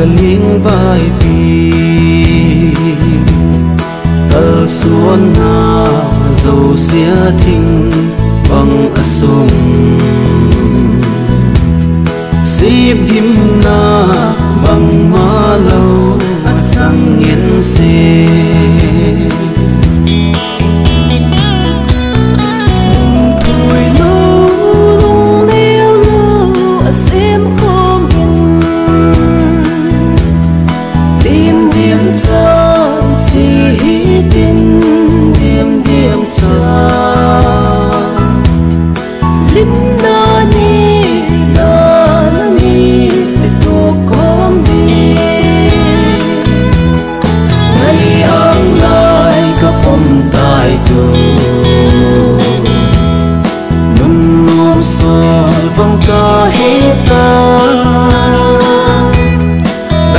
cả liếng vai pi tờ xuân na dầu xía thinh bằng asung xếp him na bằng má lâu ăn sang nghiến xe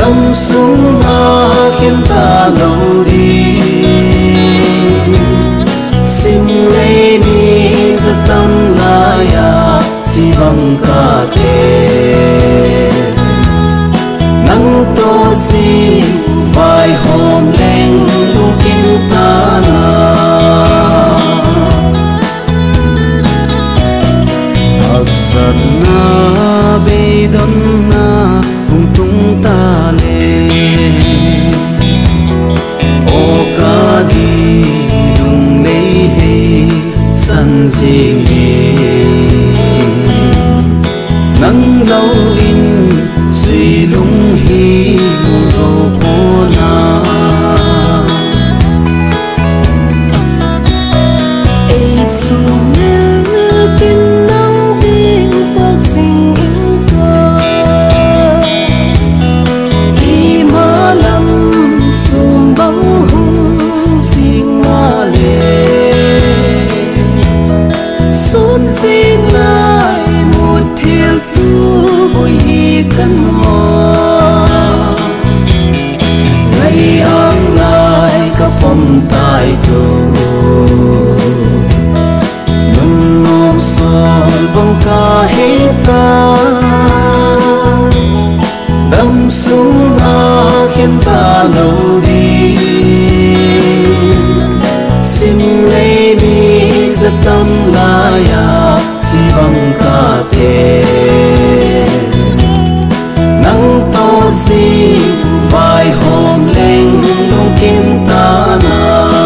tâm súng ma khiến ta lâu đi xin lấy mi rất tâm la ya chỉ bằng cả thế nắng tô gì vài hôm lên tung kim ta na aksar na beidon na hung tung ta le o ka di dung nei he san jing he nang lâu in suy lung hi mu zo ko na ei su ne kin nang ding pak sing in ka i ma lam sum bang hung sing ma le sun sing lai một thiel tu bồi hi kan mo ngày ang lai ka pom tai tu nung nom sol bang ka heta đâm xuống na khiến ta lâu đi xin lấy mi rất tâm la ya chỉ bằng cả thế nắng to gì vài hôm lên lung kim ta na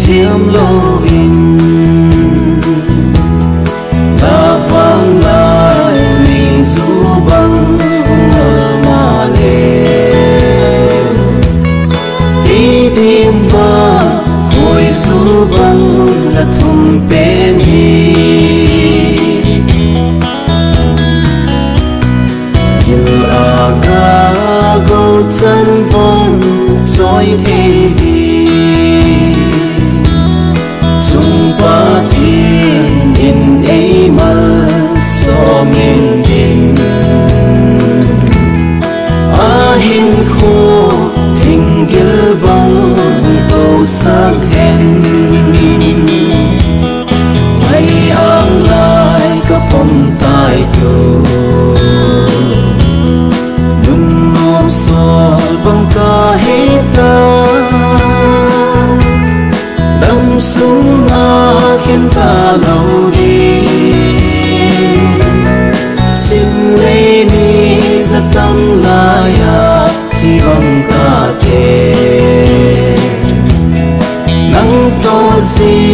thiêm lô in ta vang lại mình du băng ngờ mà lệ đi tìm và hồi du băng là thùng bên hi yêu à ca gấu chân vốn trôi thế đi và thiên in ấy mà so nghiêng đình hin khô thình gil băng tô sắc hen hay ang lai ka pom tai tu nung nom sol bang ka heta tâm súng na khiến ta lâu đi xin lấy mi rất tâm la ya chỉ bằng cả thế nắng to gì